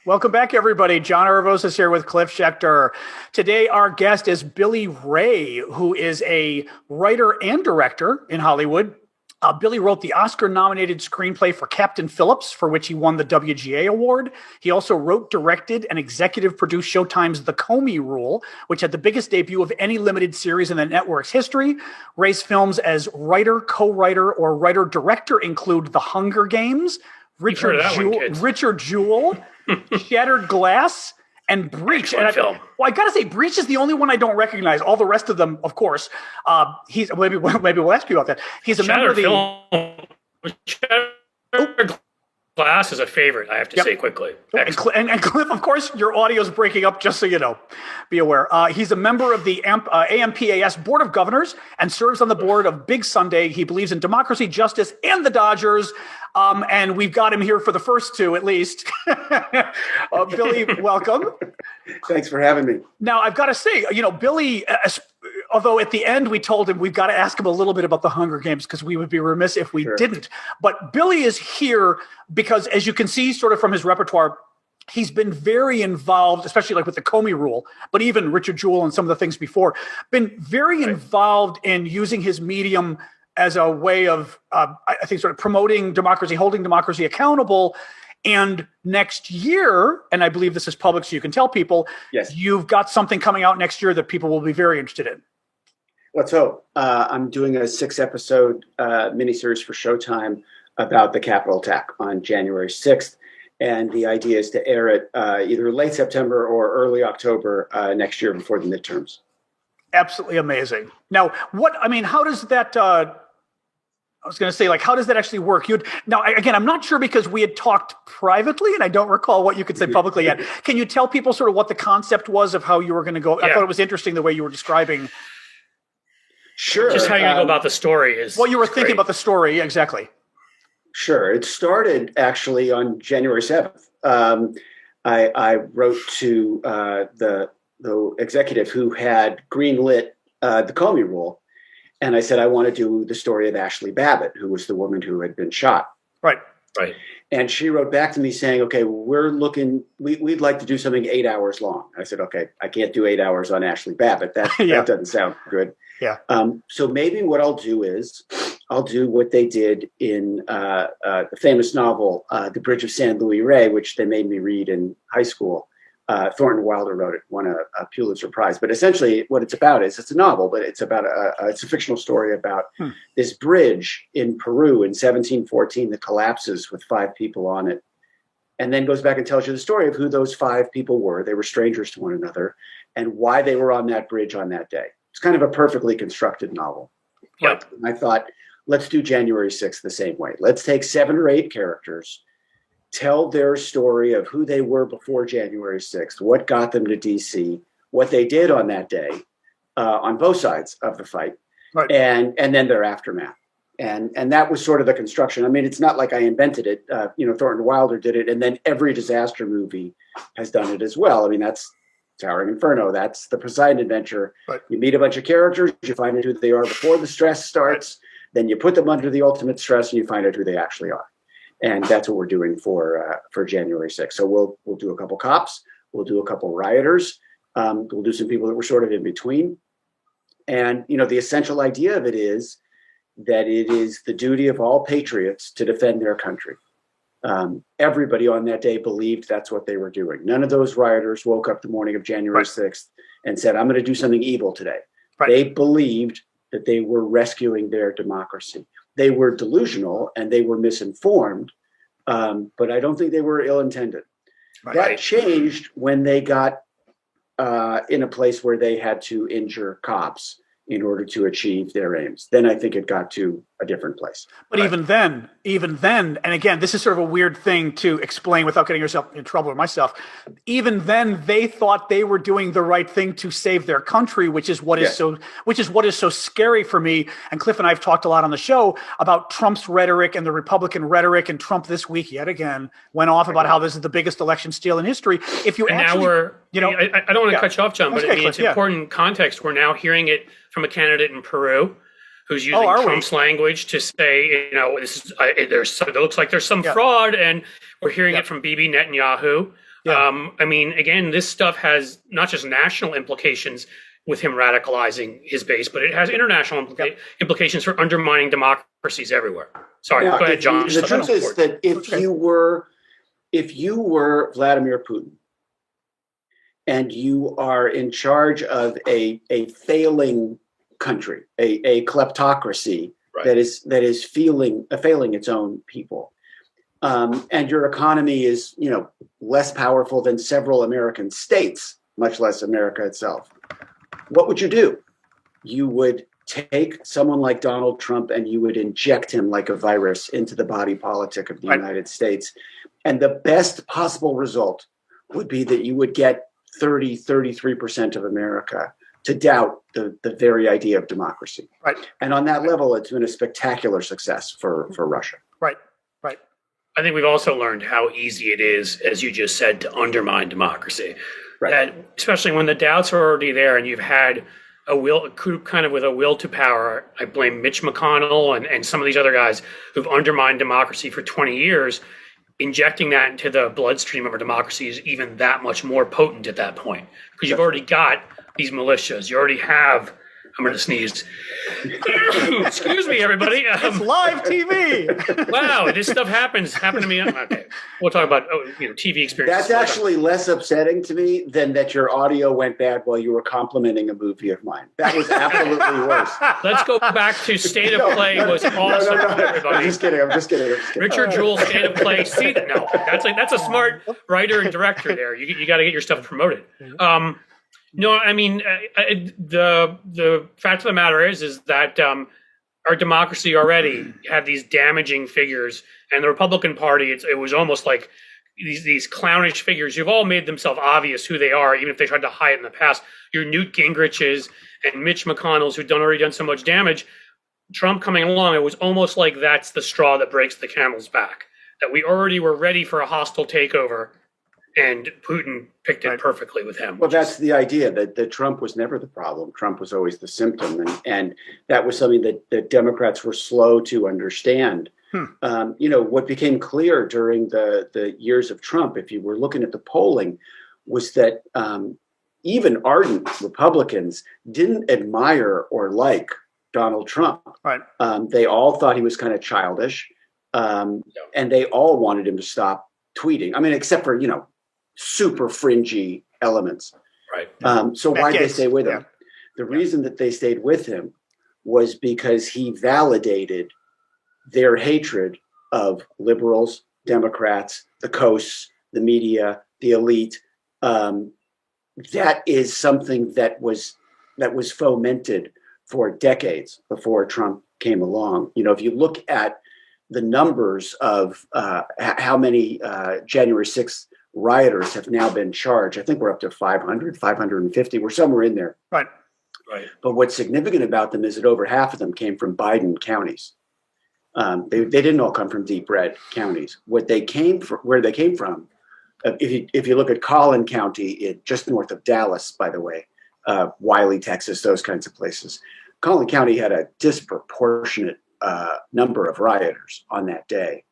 Welcome back, everybody. John Irvos is here with Cliff Schecter. Today, our guest is Billy Ray, who is a writer and director in Hollywood. Billy wrote the Oscar-nominated screenplay for Captain Phillips, for which he won the WGA Award. He also wrote, directed, and executive produced Showtime's The Comey Rule, which had the biggest debut of any limited series in the network's history. Ray's films as writer, co-writer, or writer-director include The Hunger Games, Richard Jewell, Shattered Glass, and Breach. And I gotta say, Breach is the only one I don't recognize. All the rest of them, of course. Maybe we'll ask you about that. He's a member of the Shattered Glass is a favorite, I have to say quickly. And Cliff, of course, your audio is breaking up, just so you know. Be aware. He's a member of the AMPAS Board of Governors and serves on the board of Big Sunday. He believes in democracy, justice, and the Dodgers. And we've got him here for the first two, at least. Billy, welcome. Thanks for having me. Now, I've got to say, Billy, although at the end we told him we've got to ask him a little bit about the Hunger Games because we would be remiss if we didn't. But Billy is here because, as you can see sort of from his repertoire, he's been very involved, especially like with the Comey Rule, but even Richard Jewell and some of the things before, been very involved in using his medium as a way of, I think, sort of promoting democracy, holding democracy accountable. And next year, and I believe this is public so you can tell people, yes, you've got something coming out next year that people will be very interested in. Let's hope. I'm doing a 6-episode miniseries for Showtime about the Capitol attack on January 6th. And the idea is to air it either late September or early October next year before the midterms. Absolutely amazing. Now, how does that, I was going to say, how does that actually work? Again, I'm not sure because we had talked privately and I don't recall what you could say publicly yet. Can you tell people sort of what the concept was of how you were going to go? Yeah. I thought it was interesting the way you were describing. Sure. Just how you're going to go about the story is what you were thinking about the story. Exactly. Sure. It started actually on January 7th. I wrote to the executive who had greenlit the Comey Rule. And I said, I want to do the story of Ashley Babbitt, who was the woman who had been shot. Right. And she wrote back to me saying, okay, we'd like to do something 8 hours long. I said, okay, I can't do 8 hours on Ashley Babbitt. That doesn't sound good. Yeah. So maybe what I'll do is I'll do what they did in the famous novel, The Bridge of San Luis Rey, which they made me read in high school. Thornton Wilder wrote it, won a Pulitzer Prize. But essentially what it's about is it's a novel, but it's about it's a fictional story about this bridge in Peru in 1714 that collapses with 5 people on it, and then goes back and tells you the story of who those 5 people were. They were strangers to one another and why they were on that bridge on that day. It's kind of a perfectly constructed novel. Yep. And I thought, let's do January 6th the same way. Let's take 7 or 8 characters, tell their story of who they were before January 6th, what got them to DC, what they did on that day on both sides of the fight, right, and then their aftermath. And that was sort of the construction. I mean, it's not like I invented it. Thornton Wilder did it, and then every disaster movie has done it as well. I mean, that's Towering Inferno. That's the Poseidon Adventure. Right. You meet a bunch of characters, you find out who they are before the stress starts, then you put them under the ultimate stress, and you find out who they actually are. And that's what we're doing for January 6th. So we'll do a couple cops, we'll do a couple rioters, we'll do some people that were sort of in between. And the essential idea of it is that it is the duty of all patriots to defend their country. Everybody on that day believed that's what they were doing. None of those rioters woke up the morning of January 6th and said, I'm going to do something evil today. Right. They believed that they were rescuing their democracy. They were delusional and they were misinformed, but I don't think they were ill-intended. Right. That changed when they got in a place where they had to injure cops in order to achieve their aims. Then I think it got to a different place. But even then, and again, this is sort of a weird thing to explain without getting yourself in trouble or myself. Even then, they thought they were doing the right thing to save their country, which is what is so scary for me. And Cliff and I have talked a lot on the show about Trump's rhetoric and the Republican rhetoric. And Trump this week, yet again, went off about how this is the biggest election steal in history. If you I don't want to cut you off, John, but it's important context. We're now hearing it from a candidate in Peru who's using Trump's language to say, this is it looks like there's some fraud, and we're hearing it from Bibi Netanyahu, Yeah. I mean, again, this stuff has not just national implications with him radicalizing his base, but it has international implications for undermining democracies everywhere. Sorry, go ahead, John. The truth is that if you were Vladimir Putin and you are in charge of a failing country, a kleptocracy that is failing its own people, and your economy is less powerful than several American states, much less America itself, what would you do? You would take someone like Donald Trump and you would inject him like a virus into the body politic of the United States. And the best possible result would be that you would get 33% of America to doubt the very idea of democracy. Right. And on that level, it's been a spectacular success for Russia. Right. I think we've also learned how easy it is, as you just said, to undermine democracy. That, especially when the doubts are already there and you've had a coup kind of with a will to power. I blame Mitch McConnell and some of these other guys who've undermined democracy for 20 years. Injecting that into the bloodstream of our democracy is even that much more potent at that point, because you've already got these militias. You already have, I'm going to sneeze. Excuse me, everybody. It's live TV. Wow, this stuff happened to me. Okay, we'll talk about TV experiences. That's actually less upsetting to me than that your audio went bad while you were complimenting a movie of mine. That was absolutely worse. Let's go back to State of Play was awesome. Everybody. I'm just kidding. Richard Jewell, State of Play. See that? No, that's a smart writer and director there. You got to get your stuff promoted. No, I mean, the fact of the matter is that our democracy already had these damaging figures, and the Republican Party, it was almost like these clownish figures who've all made themselves obvious who they are, even if they tried to hide it in the past. Your Newt Gingriches and Mitch McConnells who've already done so much damage. Trump coming along, it was almost like that's the straw that breaks the camel's back, that we already were ready for a hostile takeover. And Putin picked it perfectly with him. Well, that's the idea, that Trump was never the problem. Trump was always the symptom. And that was something that Democrats were slow to understand. What became clear during the years of Trump, if you were looking at the polling, was that even ardent Republicans didn't admire or like Donald Trump. Right. They all thought he was kind of childish. And they all wanted him to stop tweeting. I mean, except for, super fringy elements. Right. So why did they stay with him? The reason that they stayed with him was because he validated their hatred of liberals, Democrats, the coasts, the media, the elite. That is something that was fomented for decades before Trump came along. If you look at the numbers of how many January 6th rioters have now been charged, I think we're up to 500, 550. We're somewhere in there. Right. But what's significant about them is that over half of them came from Biden counties. They didn't all come from deep red counties. Where they came from, if you look at Collin County, just north of Dallas, by the way, Wiley, Texas, those kinds of places, Collin County had a disproportionate number of rioters on that day.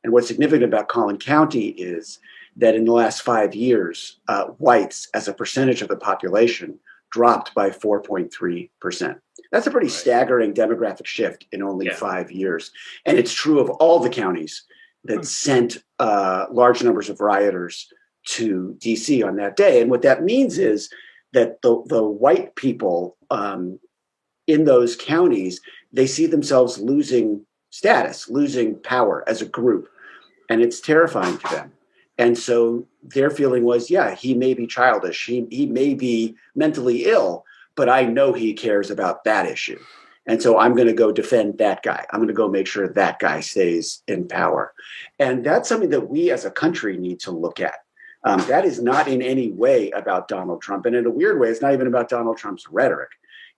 And what's significant about Collin County is that in the last 5 years, whites as a percentage of the population dropped by 4.3%. That's a pretty staggering demographic shift in only 5 years. And it's true of all the counties that sent large numbers of rioters to DC on that day. And what that means is that the white people in those counties, they see themselves losing status, losing power as a group. And it's terrifying to them. And so their feeling was, he may be childish, he may be mentally ill, but I know he cares about that issue. And so I'm going to go defend that guy. I'm going to go make sure that guy stays in power. And that's something that we as a country need to look at. That is not in any way about Donald Trump. And in a weird way, it's not even about Donald Trump's rhetoric.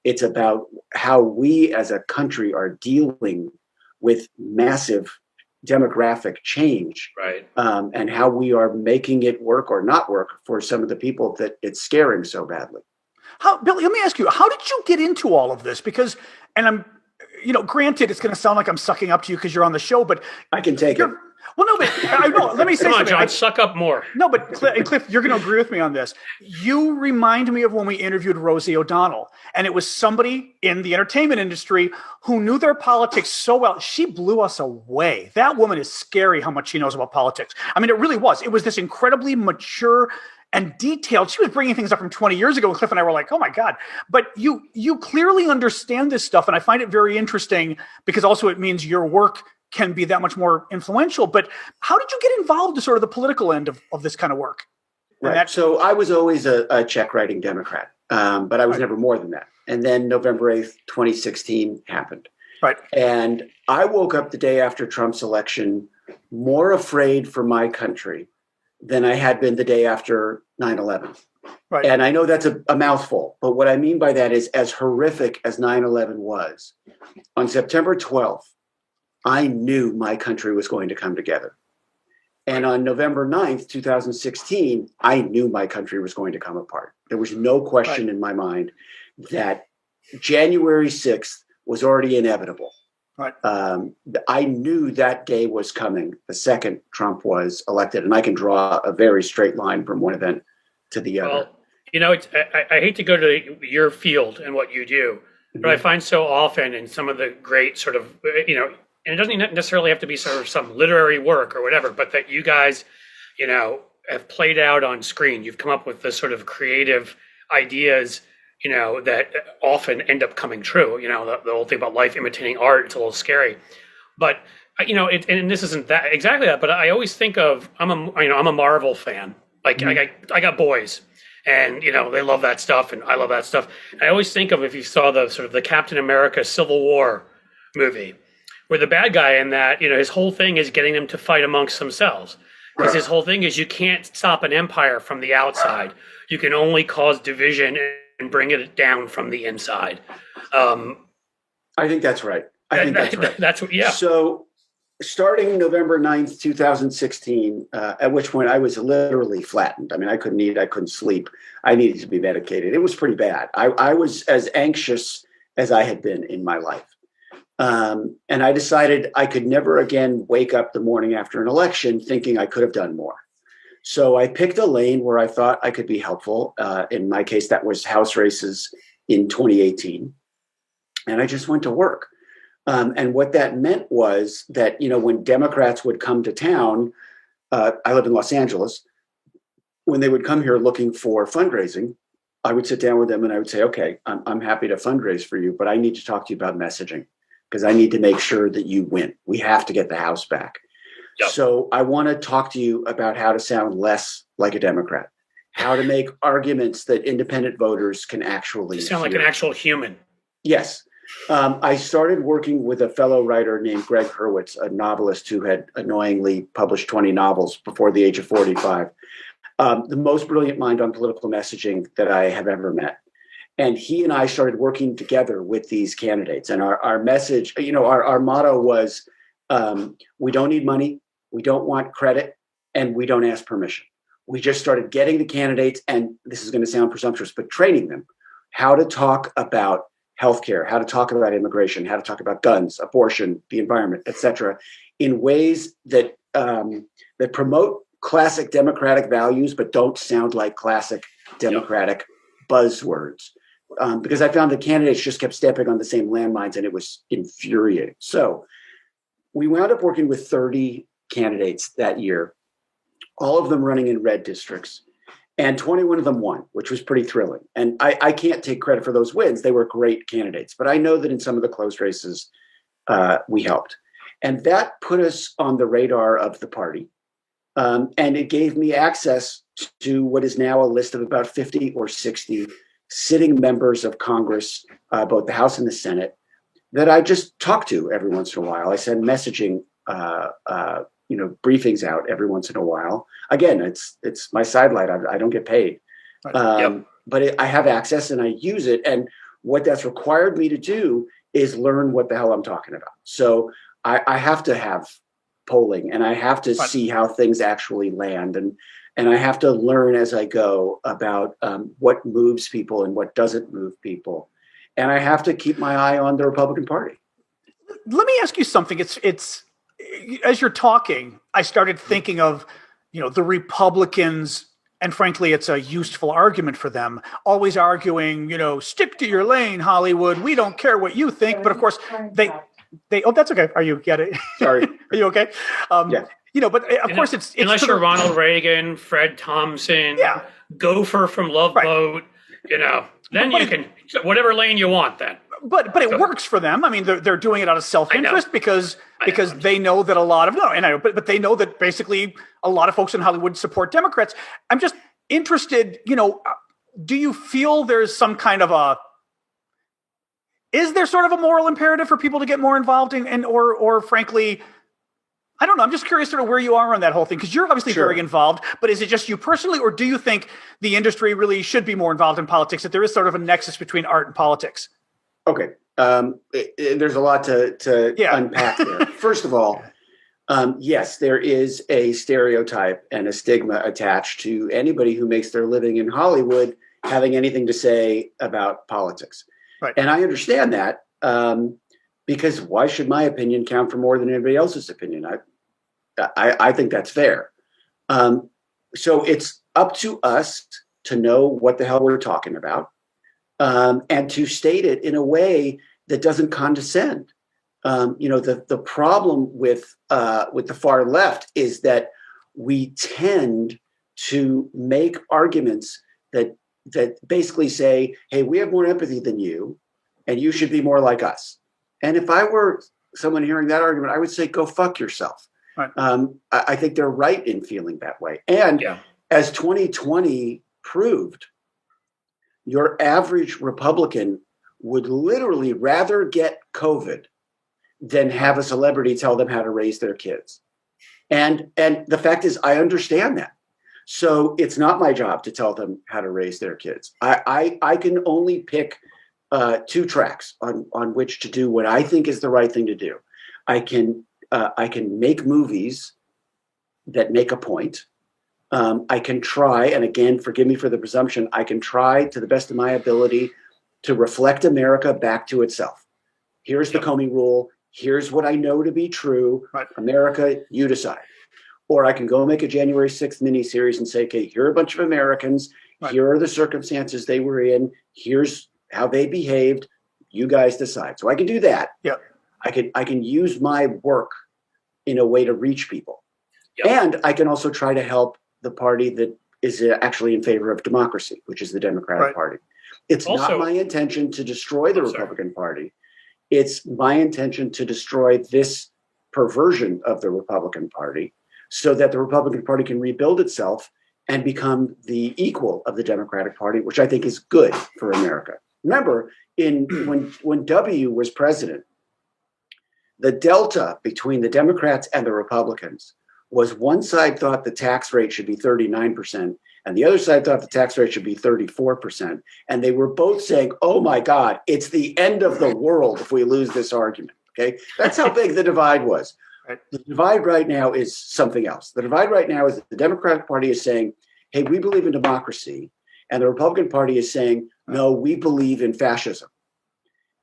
It's about how we as a country are dealing with massive demographic change, and how we are making it work or not work for some of the people that it's scaring so badly. Billy, let me ask you, how did you get into all of this? Because, and I'm, granted, it's going to sound like I'm sucking up to you because you're on the show, but I can take it. Well, no, but let me say Come on, something. John, suck up more. No, but Cliff, you're going to agree with me on this. You remind me of when we interviewed Rosie O'Donnell, and it was somebody in the entertainment industry who knew their politics so well. She blew us away. That woman is scary how much she knows about politics. I mean, it really was. It was this incredibly mature and detailed. She was bringing things up from 20 years ago, and Cliff and I were like, oh my God. But you clearly understand this stuff, and I find it very interesting because also it means your work can be that much more influential. But how did you get involved in sort of the political end of this kind of work? Right. So I was always a check writing Democrat, but I was never more than that. And then November 8th, 2016 happened. Right. And I woke up the day after Trump's election more afraid for my country than I had been the day after 9/11. Right. And I know that's a mouthful, but what I mean by that is as horrific as 9/11 was, on September 12th, I knew my country was going to come together. And on November 9th, 2016, I knew my country was going to come apart. There was no question in my mind that January 6th was already inevitable. Right. I knew that day was coming the second Trump was elected. And I can draw a very straight line from one event to the other. Well, I hate to go to your field and what you do, but I find so often in some of the great sort of, and it doesn't necessarily have to be sort of some literary work or whatever, but that you guys, have played out on screen. You've come up with this sort of creative ideas, that often end up coming true. The whole thing about life imitating art, it's a little scary. But, and this isn't that exactly that, but I always think of, I'm a Marvel fan. Like I got boys and, they love that stuff and I love that stuff. I always think of, if you saw the sort of the Captain America Civil War movie, where the bad guy in that, his whole thing is getting them to fight amongst themselves. Because his whole thing is you can't stop an empire from the outside. You can only cause division and bring it down from the inside. I think that's right. That's what, yeah. So starting November 9th, 2016, at which point I was literally flattened. I mean, I couldn't eat, I couldn't sleep. I needed to be medicated. It was pretty bad. I was as anxious as I had been in my life. And I decided I could never again wake up the morning after an election thinking I could have done more. So I picked a lane where I thought I could be helpful. In my case, that was House races in 2018. And I just went to work. And what that meant was that, when Democrats would come to town, I live in Los Angeles, when they would come here looking for fundraising, I would sit down with them and I would say, okay, I'm happy to fundraise for you, but I need to talk to you about messaging. Because I need to make sure that you win. We have to get the House back. Yep. So I want to talk to you about how to sound less like a Democrat, how to make arguments that independent voters can actually sound hear. Like an actual human. Yes. I started working with a fellow writer named Greg Hurwitz, a novelist who had annoyingly published 20 novels before the age of 45. The most brilliant mind on political messaging that I have ever met. And he and I started working together with these candidates. And our message, our motto was, we don't need money, we don't want credit, and we don't ask permission. We just started getting the candidates, and this is going to sound presumptuous, but training them how to talk about healthcare, how to talk about immigration, how to talk about guns, abortion, the environment, et cetera, in ways that that promote classic democratic values, but don't sound like classic democratic buzzwords. Because I found the candidates just kept stepping on the same landmines and it was infuriating. So we wound up working with 30 candidates that year, all of them running in red districts. And 21 of them won, which was pretty thrilling. And I can't take credit for those wins. They were great candidates. But I know that in some of the close races, we helped. And that put us on the radar of the party. And it gave me access to what is now a list of about 50 or 60 sitting members of Congress, both the House and the Senate, that I just talk to every once in a while. I send messaging, briefings out every once in a while. Again, it's my sidelight. I don't get paid, but I have access and I use it. And what that's required me to do is learn what the hell I'm talking about. So I have to have polling and I have to see how things actually land. And I have to learn as I go about what moves people and what doesn't move people. And I have to keep my eye on the Republican Party. Let me ask you something. It's as you're talking, I started thinking of, the Republicans, and frankly, it's a useful argument for them, always arguing, stick to your lane, Hollywood. We don't care what you think. But of course, oh, that's okay. Are you get it? Sorry. Are you okay? Yeah. But of course, it's unless you're Ronald Reagan, Fred Thompson, Gopher from Love Boat, then you can whatever lane you want. Then, but it works for them. I mean, they're doing it out of self-interest because they know that a lot of but they know that basically a lot of folks in Hollywood support Democrats. I'm just interested. Do you feel there's some kind of is there sort of a moral imperative for people to get more involved or frankly, I don't know. I'm just curious sort of where you are on that whole thing, because you're obviously very involved, but is it just you personally, or do you think the industry really should be more involved in politics, that there is sort of a nexus between art and politics? Okay. There's a lot to unpack there. First of all, yes, there is a stereotype and a stigma attached to anybody who makes their living in Hollywood having anything to say about politics. Right. And I understand that. Because why should my opinion count for more than anybody else's opinion? I think that's fair. So it's up to us to know what the hell we're talking about, and to state it in a way that doesn't condescend. The problem with the far left is that we tend to make arguments that basically say, "Hey, we have more empathy than you, and you should be more like us." And if I were someone hearing that argument, I would say, go fuck yourself. Right. I think they're right in feeling that way. And as 2020 proved, your average Republican would literally rather get COVID than have a celebrity tell them how to raise their kids. And the fact is, I understand that. So it's not my job to tell them how to raise their kids. I can only pick two tracks on which to do what I think is the right thing to do. I can make movies that make a point. I can try, and again, forgive me for the presumption, I can try to the best of my ability to reflect America back to itself. Here's the Comey Rule. Here's what I know to be true. Right. America, you decide. Or I can go make a January 6th miniseries and say, okay, here are a bunch of Americans. Right. Here are the circumstances they were in. Here's how they behaved. You guys decide. So I can do that. Yep. I can use my work in a way to reach people. Yep. And I can also try to help the party that is actually in favor of democracy, which is the Democratic Party. It's also not my intention to destroy the Republican Party. It's my intention to destroy this perversion of the Republican Party so that the Republican Party can rebuild itself and become the equal of the Democratic Party, which I think is good for America. Remember, when W was president, the delta between the Democrats and the Republicans was one side thought the tax rate should be 39%, and the other side thought the tax rate should be 34%. And they were both saying, oh my God, it's the end of the world if we lose this argument. Okay, that's how big the divide was. Right. The divide right now is something else. The divide right now is that the Democratic Party is saying, hey, we believe in democracy. And the Republican Party is saying, no, we believe in fascism.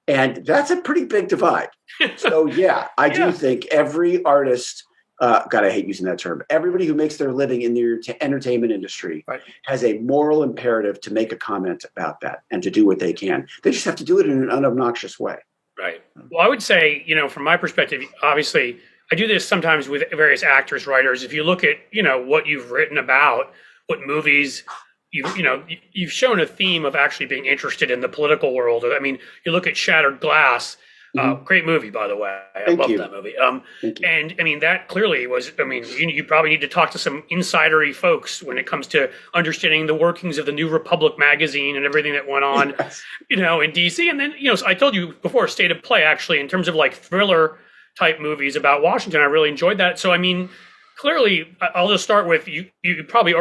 And that's a pretty big divide. So, yeah, I do think every artist, God, I hate using that term, everybody who makes their living in the entertainment industry has a moral imperative to make a comment about that and to do what they can. They just have to do it in an unobnoxious way. Right. Well, I would say, from my perspective, obviously, I do this sometimes with various actors, writers. If you look at, what you've written about, what movies, you've shown a theme of actually being interested in the political world. I mean, you look at Shattered Glass, great movie, by the way. I love that movie. And I mean, that clearly was, you probably need to talk to some insidery folks when it comes to understanding the workings of the New Republic magazine and everything that went on, in DC. And then, so I told you before, State of Play, actually, in terms of like thriller type movies about Washington, I really enjoyed that. So, I mean, clearly, I'll just start with you probably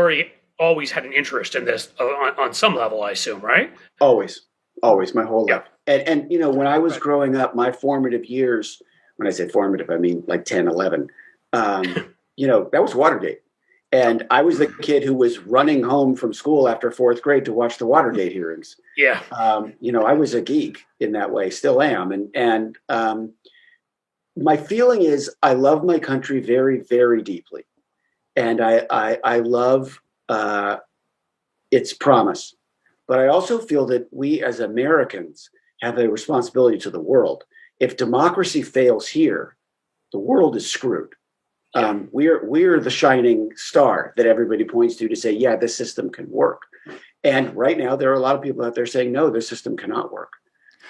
always had an interest in this on some level, I assume, right? Always, my whole life. And when I was growing up, my formative years, when I say formative, I mean like 10, 11, that was Watergate. And I was the kid who was running home from school after fourth grade to watch the Watergate hearings. Yeah. I was a geek in that way, still am. And my feeling is I love my country very, very deeply. And I love its promise. But I also feel that we as Americans have a responsibility to the world. If democracy fails here, the world is screwed. We're the shining star that everybody points to say, yeah, this system can work. And right now, there are a lot of people out there saying, no, this system cannot work.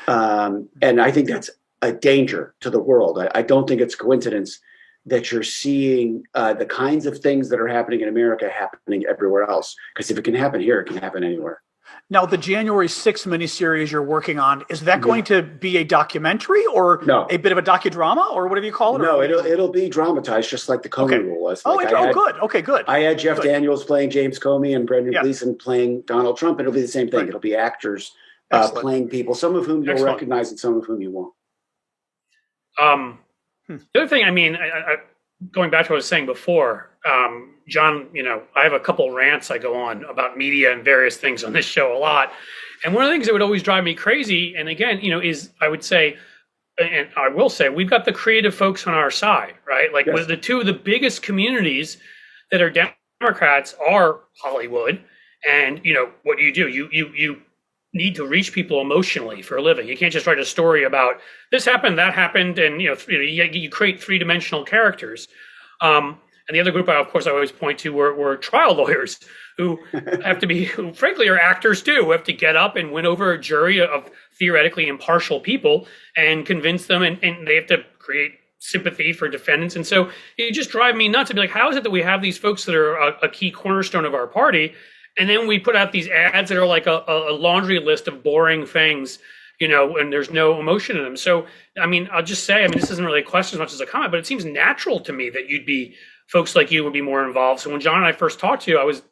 And I think that's a danger to the world. I don't think it's coincidence that you're seeing the kinds of things that are happening in America happening everywhere else. Because if it can happen here, it can happen anywhere. Now, the January 6th miniseries you're working on, is that going to be a documentary or a bit of a docudrama or whatever you call it? No, it'll be dramatized just like the Comey Rule was. Good. Okay, good. I had Jeff Daniels playing James Comey and Brendan Gleeson playing Donald Trump. It'll be the same thing. Right. It'll be actors playing people, some of whom you'll recognize and some of whom you won't. The other thing, I mean, going back to what I was saying before, John, I have a couple rants I go on about media and various things on this show a lot. And one of the things that would always drive me crazy, and again, is I would say, and I will say, we've got the creative folks on our side, right? Like with the two of the biggest communities that are Democrats are Hollywood. And, what do? You need to reach people emotionally for a living. You can't just write a story about this happened, that happened, and you create three-dimensional characters. And the other group, of course, I always point to were trial lawyers who have to be, who frankly are actors too, who have to get up and win over a jury of theoretically impartial people and convince them, and they have to create sympathy for defendants. And so it just drives me nuts to be like, how is it that we have these folks that are a key cornerstone of our party, and then we put out these ads that are like a laundry list of boring things, and there's no emotion in them. So, I mean, I'll just say, this isn't really a question as much as a comment, but it seems natural to me that folks like you would be more involved. So when John and I first talked to you, I was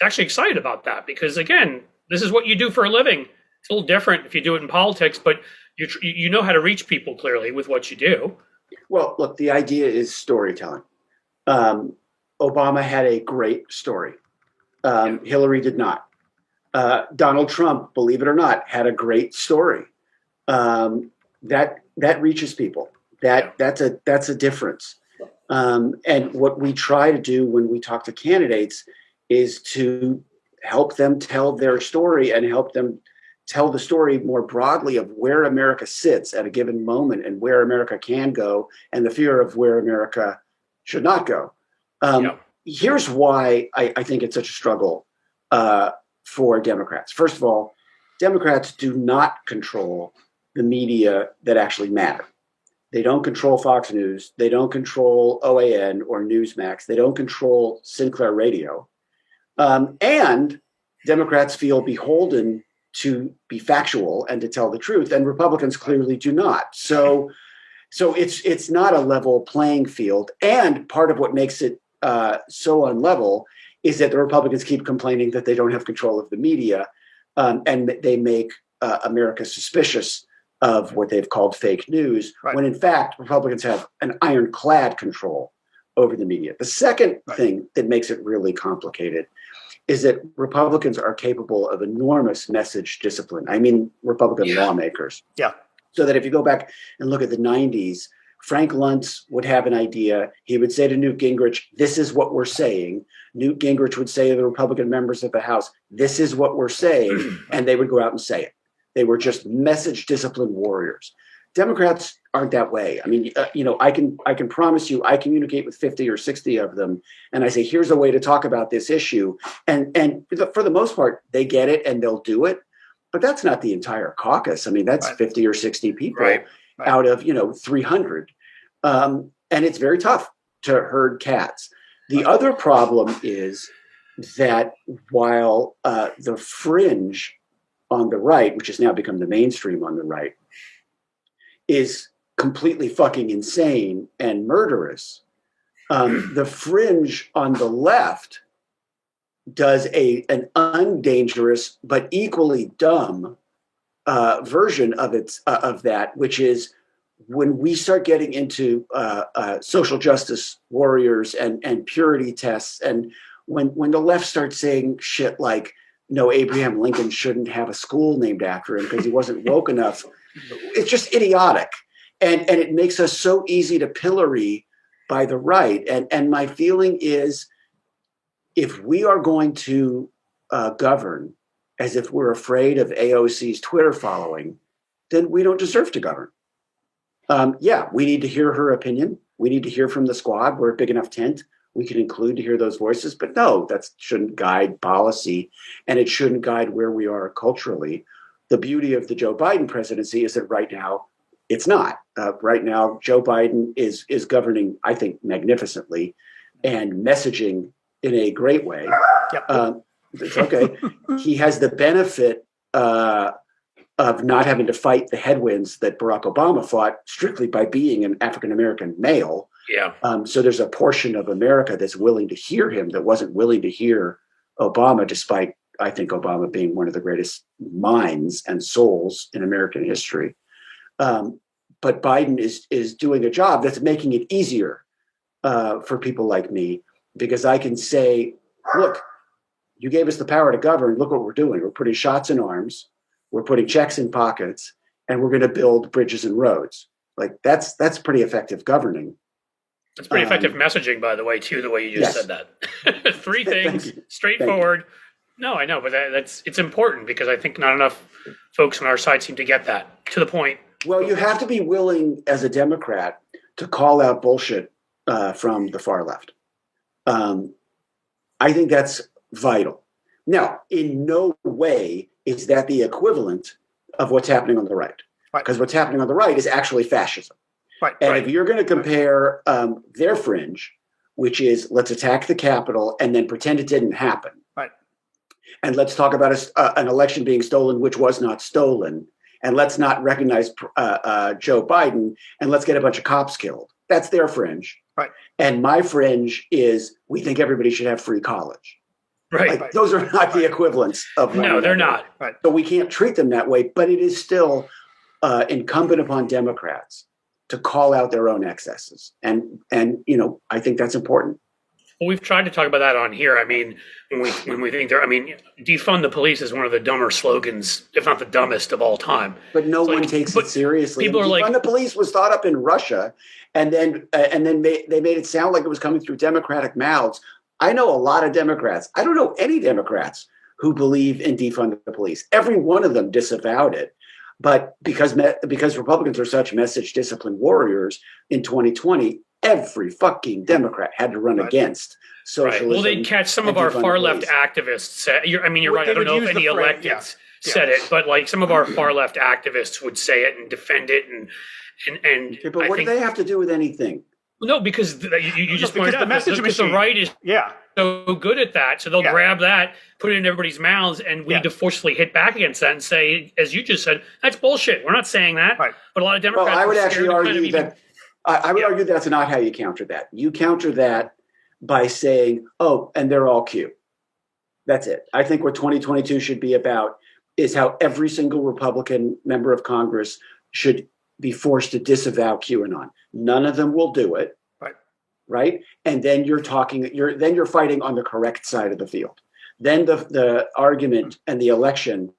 actually excited about that because, again, this is what you do for a living. It's a little different if you do it in politics, but you know how to reach people clearly with what you do. Well, look, the idea is storytelling. Obama had a great story. Hillary did not. Donald Trump, believe it or not, had a great story. That reaches people. That's a difference. And what we try to do when we talk to candidates is to help them tell their story and help them tell the story more broadly of where America sits at a given moment and where America can go and the fear of where America should not go. Here's why I think it's such a struggle for Democrats. First of all, Democrats do not control the media that actually matter. They don't control Fox News. They don't control OAN or Newsmax. They don't control Sinclair Radio. And Democrats feel beholden to be factual and to tell the truth, and Republicans clearly do not. So it's not a level playing field. And part of what makes it so unlevel is that the Republicans keep complaining that they don't have control of the media, and they make America suspicious of what they've called fake news, when in fact Republicans have an ironclad control over the media. The second thing that makes it really complicated is that Republicans are capable of enormous message discipline. I mean, Republican lawmakers. Yeah. So that if you go back and look at the 90s, Frank Luntz would have an idea. He would say to Newt Gingrich, this is what we're saying. Newt Gingrich would say to the Republican members of the House, this is what we're saying. And they would go out and say it. They were just message discipline warriors. Democrats aren't that way. I mean, I can promise you, I communicate with 50 or 60 of them, and I say, here's a way to talk about this issue. And for the most part, they get it and they'll do it. But that's not the entire caucus. I mean, that's 50 or 60 people out of 300. And it's very tough to herd cats. The other problem is that while the fringe on the right, which has now become the mainstream on the right, is completely fucking insane and murderous, the fringe on the left does an undangerous but equally dumb version of that, which is when we start getting into social justice warriors and purity tests, and when the left starts saying shit like, no, Abraham Lincoln shouldn't have a school named after him because he wasn't woke enough. It's just idiotic. And it makes us so easy to pillory by the right. And my feeling is, if we are going to govern as if we're afraid of AOC's Twitter following, then we don't deserve to govern. Yeah, we need to hear her opinion. We need to hear from the squad. We're a big enough tent. We can include to hear those voices. But no, that shouldn't guide policy, and it shouldn't guide where we are culturally. The beauty of the Joe Biden presidency is that right now it's not. Right now, Joe Biden is governing, I think, magnificently and messaging in a great way. Yep. It's okay. He has the benefit of not having to fight the headwinds that Barack Obama fought strictly by being an African-American male. Yeah. So there's a portion of America that's willing to hear him that wasn't willing to hear Obama, despite, I think, Obama being one of the greatest minds and souls in American history. But Biden is doing a job that's making it easier for people like me, because I can say, look, you gave us the power to govern. Look what we're doing. We're putting shots in arms. We're putting checks in pockets, and we're going to build bridges and roads. Like that's pretty effective governing. It's pretty effective messaging, by the way, too, the way you just said that. Three things, straightforward. No, I know, but it's important, because I think not enough folks on our side seem to get that to the point. Well, you have to be willing as a Democrat to call out bullshit from the far left. I think that's vital. Now, in no way is that the equivalent of what's happening on the right. Because what's happening on the right is actually fascism. And if you're going to compare their fringe, which is let's attack the Capitol and then pretend it didn't happen. And let's talk about an election being stolen, which was not stolen. And let's not recognize Joe Biden, and let's get a bunch of cops killed. That's their fringe. And my fringe is we think everybody should have free college. Those are not the equivalents of one No, they're another. not. So we can't treat them that way, but it is still incumbent upon Democrats to call out their own excesses. And I think that's important. Well, we've tried to talk about that on here. I mean, when we think defund the police is one of the dumber slogans, if not the dumbest of all time. But no one takes it seriously. People are defund the police was thought up in Russia, and then they made it sound like it was coming through Democratic mouths. I know a lot of Democrats. I don't know any Democrats who believe in defund the police. Every one of them disavowed it. But because Republicans are such message discipline warriors in 2020, every fucking Democrat had to run against socialism. Well, they'd catch some of our far left activists. You're right. I don't know if any electeds said it, but like some of our far left activists would say it and defend it. And but what do they have to do with anything? No, because you just pointed out the message machine. The right is so good at that. So they'll grab that, put it in everybody's mouths, and we need to forcefully hit back against that and say, as you just said, that's bullshit. We're not saying that. But a lot of Democrats. Well, I would actually argue that. I would argue that's not how you counter that. You counter that by saying, "Oh, and they're all Q." That's it. I think what 2022 should be about is how every single Republican member of Congress should be forced to disavow QAnon. None of them will do it. Right? And then you're fighting on the correct side of the field. Then the argument and the election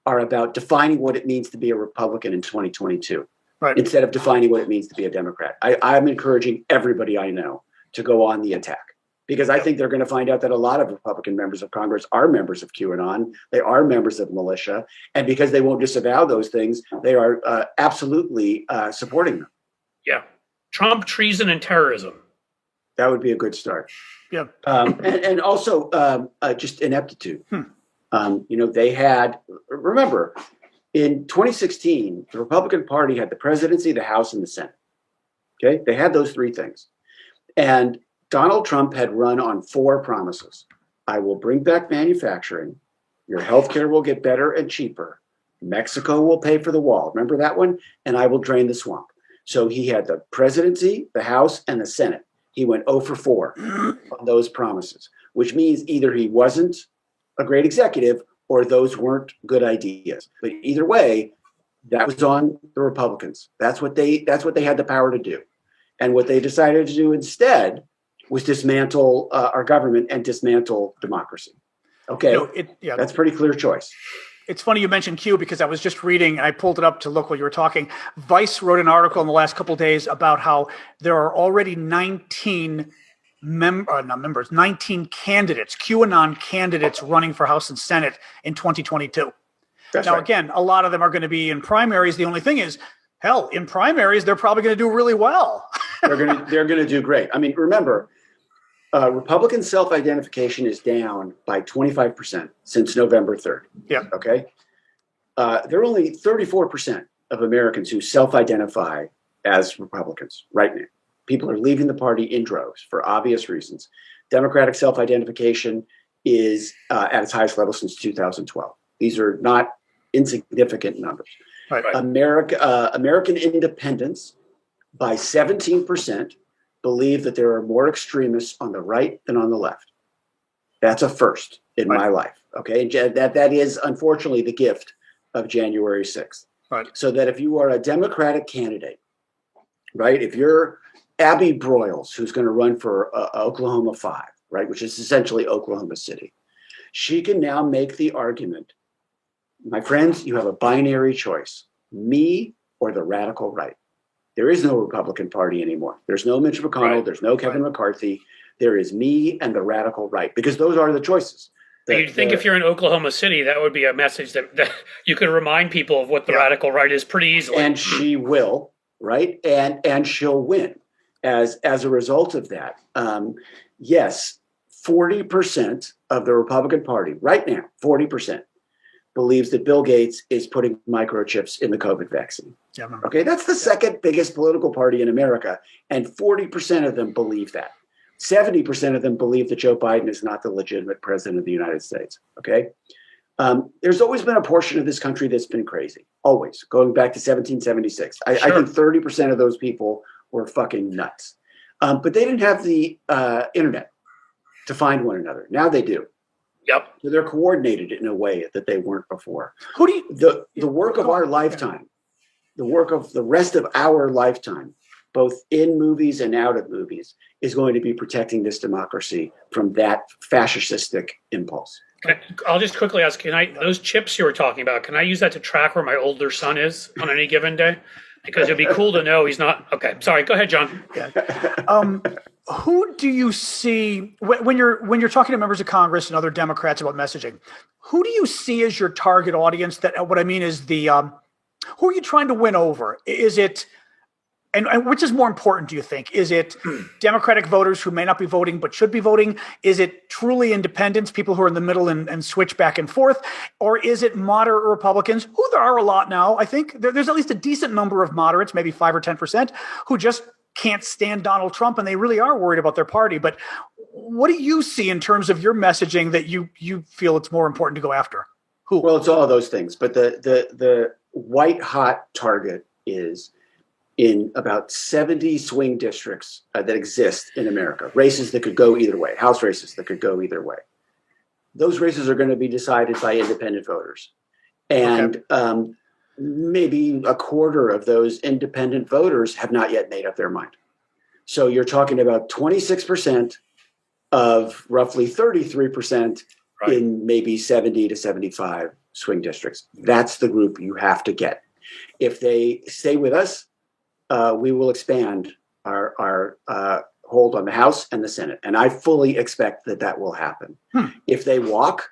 are about defining what it means to be a Republican in 2022. Instead of defining what it means to be a Democrat. I'm encouraging everybody I know to go on the attack, because I think they're going to find out that a lot of Republican members of Congress are members of QAnon. They are members of militia. And because they won't disavow those things, they are absolutely supporting them. Yeah. Trump, treason, and terrorism. That would be a good start. Yeah. And also just ineptitude. They had, remember, in 2016, the Republican Party had the presidency, the House, and the Senate. Okay, they had those three things. And Donald Trump had run on 4 promises. I will bring back manufacturing. Your healthcare will get better and cheaper. Mexico will pay for the wall. Remember that one? And I will drain the swamp. So he had the presidency, the House, and the Senate. He went 0 for 4 on those promises, which means either he wasn't a great executive or those weren't good ideas. But either way, that was on the Republicans. That's what they had the power to do. And what they decided to do instead was dismantle our government and dismantle democracy. Okay, that's a pretty clear choice. It's funny you mentioned Q because I was just reading, and I pulled it up to look while you were talking. Vice wrote an article in the last couple of days about how there are already 19 19 candidates, QAnon candidates running for House and Senate in 2022. That's now, right. again, a lot of them are going to be in primaries. The only thing is, hell, in primaries, they're probably going to do really well. They're going to do great. I mean, remember, Republican self-identification is down by 25% since November 3rd. Yeah. Okay. There are only 34% of Americans who self-identify as Republicans right now. People are leaving the party in droves for obvious reasons. Democratic self-identification is at its highest level since 2012. These are not insignificant numbers. Right. American independents by 17% believe that there are more extremists on the right than on the left. That's a first in my life. Okay. And that is unfortunately the gift of January 6th. Right. So that if you are a Democratic candidate, right, if you're Abby Broyles, who's going to run for Oklahoma 5, right, which is essentially Oklahoma City, she can now make the argument, my friends, you have a binary choice, me or the radical right. There is no Republican Party anymore. There's no Mitch McConnell. Right. There's no Kevin McCarthy. There is me and the radical right, because those are the choices. You'd think if you're in Oklahoma City, that would be a message that you could remind people of what the radical right is pretty easily. And she will, right? And she'll win as a result of that. Yes, 40% of the Republican Party right now, 40%, believes that Bill Gates is putting microchips in the COVID vaccine. Yeah, I remember. Okay, that's the second biggest political party in America, and 40% of them believe that. 70% of them believe that Joe Biden is not the legitimate president of the United States. Okay, there's always been a portion of this country that's been crazy, always, going back to 1776. I think 30% of those people were fucking nuts, but they didn't have the internet to find one another. Now they do. Yep. So they're coordinated in a way that they weren't before. Who do you, The work of our lifetime, the work of the rest of our lifetime, both in movies and out of movies, is going to be protecting this democracy from that fascistic impulse. I'll just quickly ask, those chips you were talking about, can I use that to track where my older son is on any given day? Because it'd be cool to know he's not. Okay, sorry. Go ahead, John. who do you see when you're talking to members of Congress and other Democrats about messaging? Who do you see as your target audience? That what I mean is the who are you trying to win over? Is it and which is more important, do you think? Is it Democratic voters who may not be voting but should be voting? Is it truly independents, people who are in the middle and switch back and forth? Or is it moderate Republicans, who there are a lot now? I think there's at least a decent number of moderates, maybe 5 or 10%, who just can't stand Donald Trump and they really are worried about their party. But what do you see in terms of your messaging that you feel it's more important to go after? Who? Well, it's all of those things. But the white hot target is in about 70 swing districts that exist in America, races that could go either way, House races that could go either way. Those races are going to be decided by independent voters. And maybe a quarter of those independent voters have not yet made up their mind. So you're talking about 26% of roughly 33% in maybe 70 to 75 swing districts. That's the group you have to get. If they stay with us, we will expand our hold on the House and the Senate. And I fully expect that will happen. If they walk,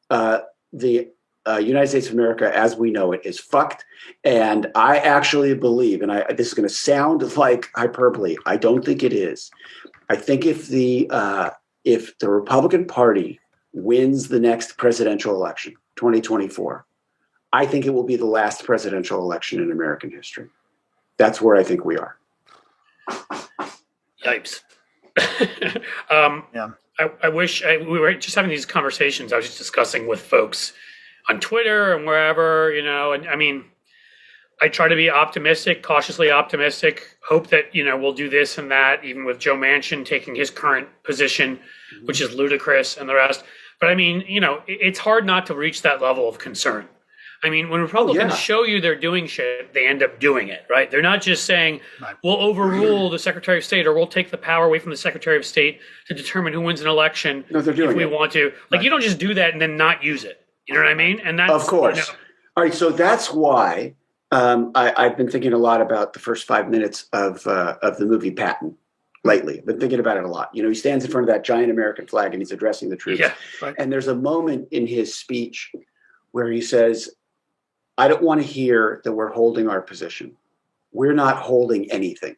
the United States of America, as we know it, is fucked. And I actually believe, and this is going to sound like hyperbole, I don't think it is. I think if the Republican Party wins the next presidential election, 2024, I think it will be the last presidential election in American history. That's where I think we are. Yipes. I wish we were just having these conversations. I was just discussing with folks on Twitter and wherever, and I mean, I try to be optimistic, cautiously optimistic, hope that, we'll do this and that, even with Joe Manchin taking his current position, which is ludicrous and the rest. But I mean, it's hard not to reach that level of concern. I mean, when Republicans show you they're doing shit, they end up doing it, right? They're not just saying, we'll overrule the Secretary of State or we'll take the power away from the Secretary of State to determine who wins an election if we want to. Like, you don't just do that and then not use it. You know what I mean? And that's, of course. All right, so that's why I've been thinking a lot about the first 5 minutes of the movie Patton lately. I've been thinking about it a lot. He stands in front of that giant American flag and he's addressing the troops. Yeah, right. And there's a moment in his speech where he says, I don't want to hear that we're holding our position. We're not holding anything.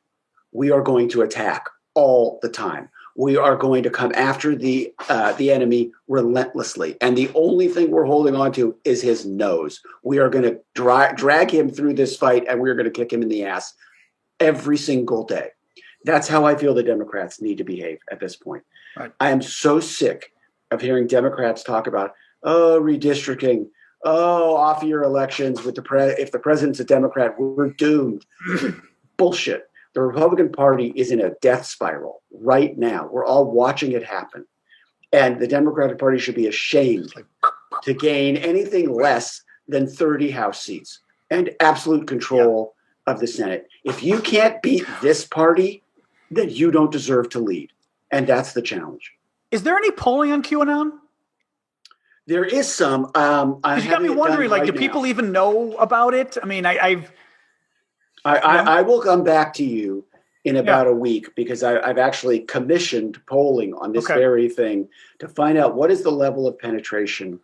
We are going to attack all the time. We are going to come after the enemy relentlessly. And the only thing we're holding on to is his nose. We are going to drag him through this fight, and we're going to kick him in the ass every single day. That's how I feel the Democrats need to behave at this point. Right. I am so sick of hearing Democrats talk about, redistricting, off year elections with if the president's a Democrat, we're doomed. Bullshit. The Republican Party is in a death spiral right now. We're all watching it happen. And the Democratic Party should be ashamed to gain anything less than 30 House seats and absolute control of the Senate. If you can't beat this party, then you don't deserve to lead. And that's the challenge. Is there any polling on QAnon? There is some. You got me wondering, do people even know about it? I mean, I will come back to you in about a week because I've actually commissioned polling on this very thing to find out what is the level of penetration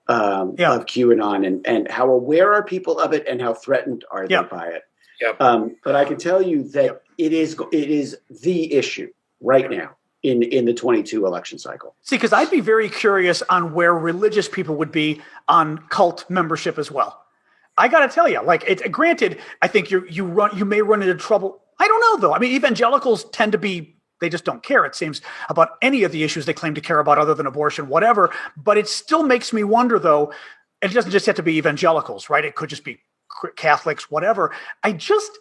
of QAnon and how aware are people of it and how threatened are they by it. Yep. But I can tell you that it is the issue right now in the 22 election cycle. See, because I'd be very curious on where religious people would be on cult membership as well. I got to tell you, granted, I think you may run into trouble. I don't know, though. I mean, evangelicals tend to be, they just don't care, it seems, about any of the issues they claim to care about other than abortion, whatever. But it still makes me wonder, though, it doesn't just have to be evangelicals, right? It could just be Catholics, whatever. I just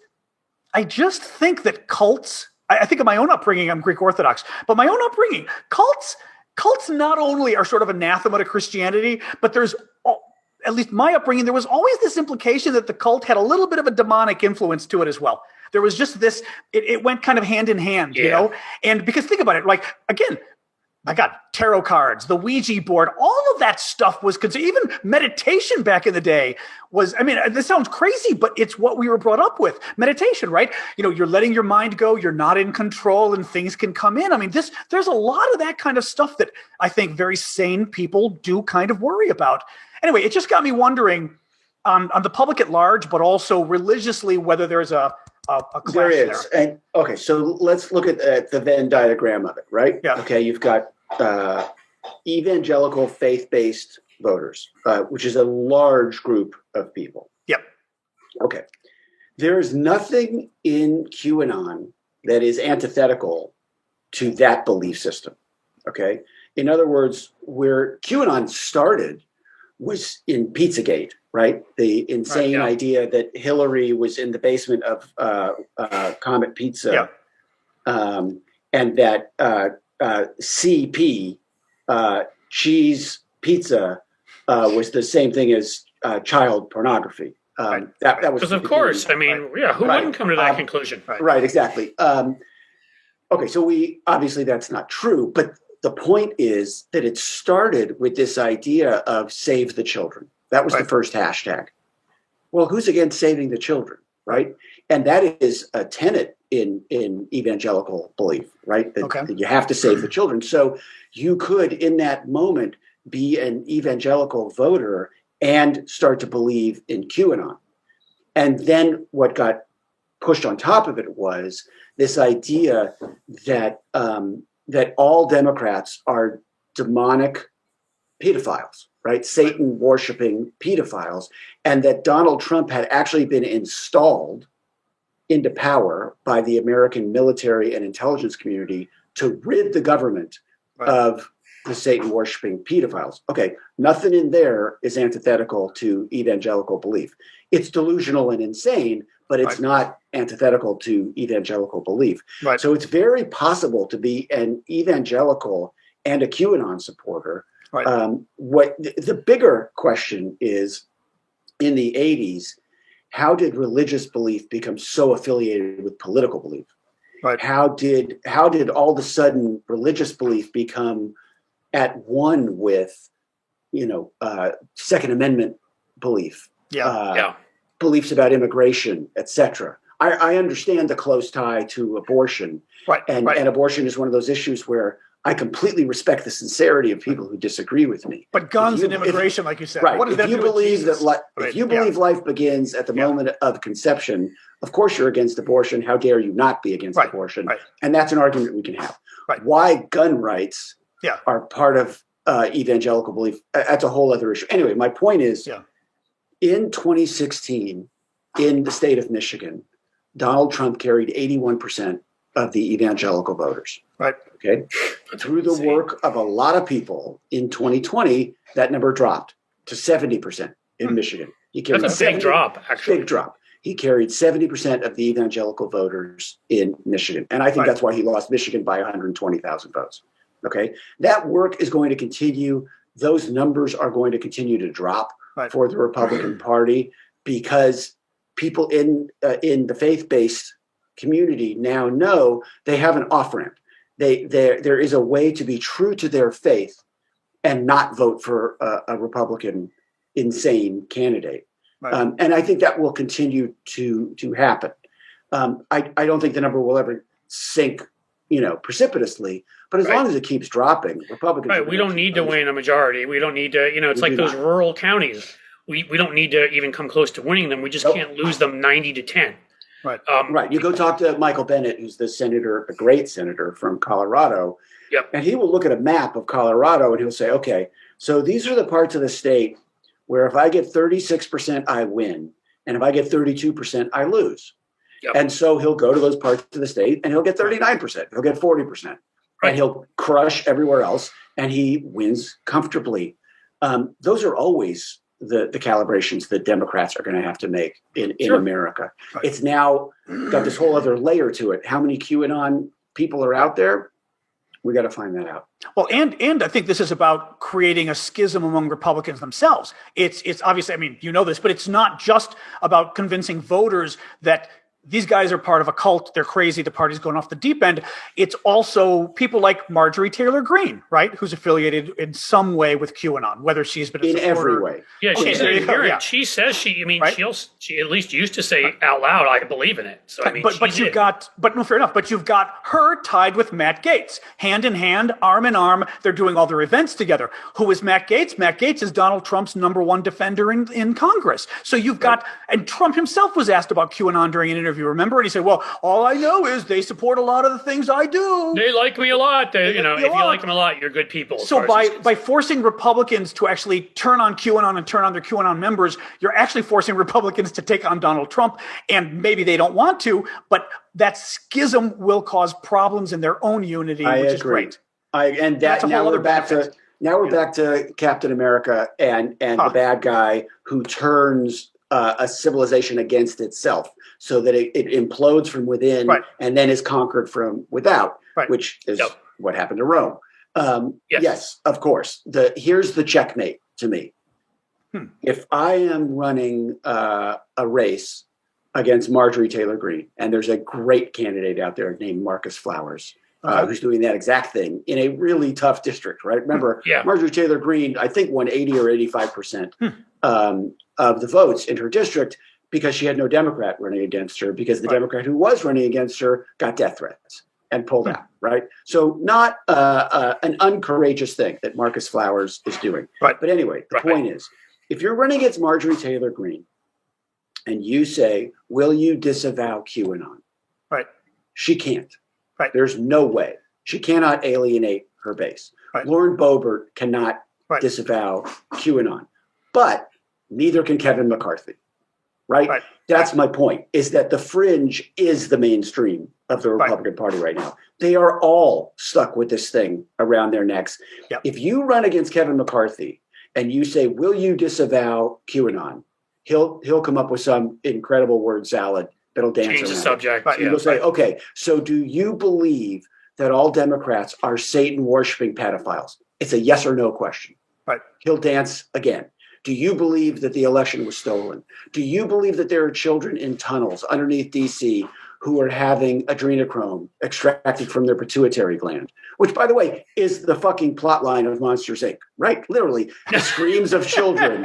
think that cults, I think of my own upbringing, I'm Greek Orthodox, but my own upbringing, cults not only are sort of anathema to Christianity, but there's, at least my upbringing, there was always this implication that the cult had a little bit of a demonic influence to it as well. There was just this, it went kind of hand in hand, you know? And because think about it, again, I got tarot cards, the Ouija board, all of that stuff was considered, even meditation back in the day was, I mean, this sounds crazy, but it's what we were brought up with. Meditation, right? You're letting your mind go, you're not in control and things can come in. I mean, there's a lot of that kind of stuff that I think very sane people do kind of worry about. Anyway, it just got me wondering on the public at large, but also religiously, whether there's a clash there is. there. And okay, so let's look at the Venn diagram of it, right? Yeah. Okay, you've got evangelical faith-based voters, which is a large group of people. Yep. Okay. There is nothing in QAnon that is antithetical to that belief system. Okay. In other words, where QAnon started was in Pizzagate, right? The insane idea that Hillary was in the basement of Comet Pizza, and that CP cheese pizza was the same thing as child pornography. That was because, of course, I mean, who wouldn't come to that conclusion? Right, exactly. Okay, so obviously that's not true, but the point is that it started with this idea of save the children. That was the first hashtag. Well, who's against saving the children, right? And that is a tenet in evangelical belief, right? That you have to save the children. So you could, in that moment, be an evangelical voter and start to believe in QAnon. And then what got pushed on top of it was this idea that that all Democrats are demonic pedophiles, right? Satan worshiping pedophiles, and that Donald Trump had actually been installed into power by the American military and intelligence community to rid the government of the Satan worshiping pedophiles. Okay, nothing in there is antithetical to evangelical belief. It's delusional and insane, but it's not antithetical to evangelical belief. Right. So it's very possible to be an evangelical and a QAnon supporter. Right. What the bigger question is, in the 80s, how did religious belief become so affiliated with political belief? Right. How did all of a sudden religious belief become at one with Second Amendment belief, Yeah. beliefs about immigration, etc. I understand the close tie to abortion, and abortion is one of those issues where I completely respect the sincerity of people who disagree with me. But guns and immigration, like you said, right? What does if you believe if you believe life begins at the moment of conception, of course you're against abortion. How dare you not be against abortion? And that's an argument we can have. Why gun rights are part of evangelical belief? That's a whole other issue. Anyway, my point is, in 2016, in the state of Michigan, Donald Trump carried 81% of the evangelical voters. Right. Okay. Through the work of a lot of people in 2020, that number dropped to 70% in Michigan. He carried That's a big drop, actually. Big drop. He carried 70% of the evangelical voters in Michigan. And I think that's why he lost Michigan by 120,000 votes. Okay. That work is going to continue. Those numbers are going to continue to drop for the Republican Party because people in the faith-based community now know they have an off-ramp. There is a way to be true to their faith and not vote for a Republican insane candidate. And I think that will continue to happen. I don't think the number will ever sink, precipitously, but as long as it keeps dropping, Republicans. Right. We don't need to win a majority. We don't need to, it's like those rural counties. We don't need to even come close to winning them. We just can't lose them 90-10. Right. Right. You go talk to Michael Bennet, who's the senator, a great senator from Colorado. Yep. And he will look at a map of Colorado and he'll say, okay, so these are the parts of the state where if I get 36%, I win. And if I get 32%, I lose. Yep. And so he'll go to those parts of the state and he'll get 39%. He'll get 40%. And he'll crush everywhere else. And he wins comfortably. Those are always the calibrations that Democrats are going to have to make in America. Right. It's now got this whole other layer to it. How many QAnon people are out there? We got to find that out. Well, and I think this is about creating a schism among Republicans themselves. It's obviously, this, but it's not just about convincing voters that these guys are part of a cult. They're crazy. The party's going off the deep end. It's also people like Marjorie Taylor Greene, right? Who's affiliated in some way with QAnon, whether she's been a in supporter. Every way. Yeah, she's an adherent. She says she at least used to say out loud, I believe in it. So fair enough. But you've got her tied with Matt Gaetz, hand in hand, arm in arm. They're doing all their events together. Who is Matt Gaetz? Matt Gaetz is Donald Trump's #1 defender in Congress. So you've got, and Trump himself was asked about QAnon during an interview. Remember? And he said, well, all I know is they support a lot of the things I do. They like me a lot. If you like them a lot, you're good people. So by forcing Republicans to actually turn on QAnon and turn on their QAnon members, you're actually forcing Republicans to take on Donald Trump. And maybe they don't want to, but that schism will cause problems in their own unity, which is great. Now we're back to Captain America and the bad guy who turns a civilization against itself so that it implodes from within and then is conquered from without, which is what happened to Rome. Yes, of course. Here's the checkmate to me. If I am running a race against Marjorie Taylor Greene, and there's a great candidate out there named Marcus Flowers, who's doing that exact thing in a really tough district, right? Remember, Marjorie Taylor Greene, I think, won 80 or 85% of the votes in her district because she had no Democrat running against her, because the Democrat who was running against her got death threats and pulled out, right? So not an uncourageous thing that Marcus Flowers is doing. Right. But anyway, the point is, if you're running against Marjorie Taylor Greene and you say, will you disavow QAnon? Right. She can't. Right. There's no way. She cannot alienate her base. Right. Lauren Boebert cannot disavow QAnon. But neither can Kevin McCarthy. Right? That's my point, is that the fringe is the mainstream of the Republican Party right now. They are all stuck with this thing around their necks. Yep. If you run against Kevin McCarthy and you say, will you disavow QAnon? He'll come up with some incredible word salad that'll dance around. Change the subject. And he'll say, okay, so do you believe that all Democrats are Satan worshiping pedophiles? It's a yes or no question. Right. He'll dance again. Do you believe that the election was stolen? Do you believe that there are children in tunnels underneath D.C. who are having adrenochrome extracted from their pituitary gland, which, by the way, is the fucking plot line of Monsters, Inc., right? Literally, the screams of children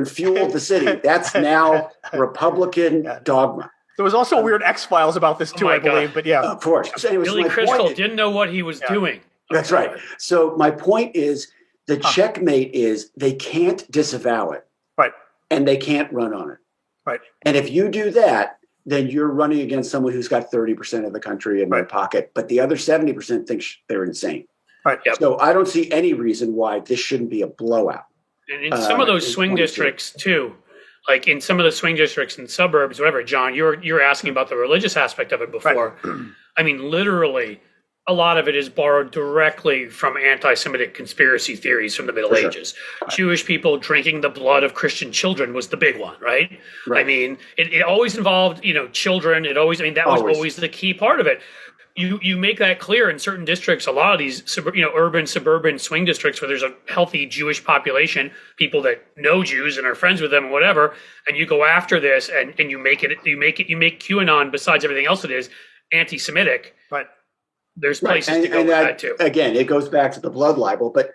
fueled the city. That's now Republican dogma. There was also a weird X-Files about this too, I believe, but yeah. Of course. So anyways, Billy Crystal didn't know what he was doing. That's right. So my point is the checkmate is they can't disavow it. Right. And they can't run on it. Right. And if you do that, then you're running against someone who's got 30% of the country in their pocket, but the other 70% thinks they're insane. Right. Yep. So I don't see any reason why this shouldn't be a blowout. And in some of those swing districts too, like in some of the swing districts and suburbs, whatever, John, you were asking about the religious aspect of it before. Right. I mean, literally, a lot of it is borrowed directly from anti-Semitic conspiracy theories from the Middle Ages. Right. Jewish people drinking the blood of Christian children was the big one, right? I mean, it always involved, children. That was always the key part of it. You make that clear in certain districts. A lot of these, urban, suburban swing districts where there's a healthy Jewish population, people that know Jews and are friends with them, and whatever. And you go after this, and you make QAnon, besides everything else it is, anti-Semitic. Right. There's places to go with that too. Again, it goes back to the blood libel, but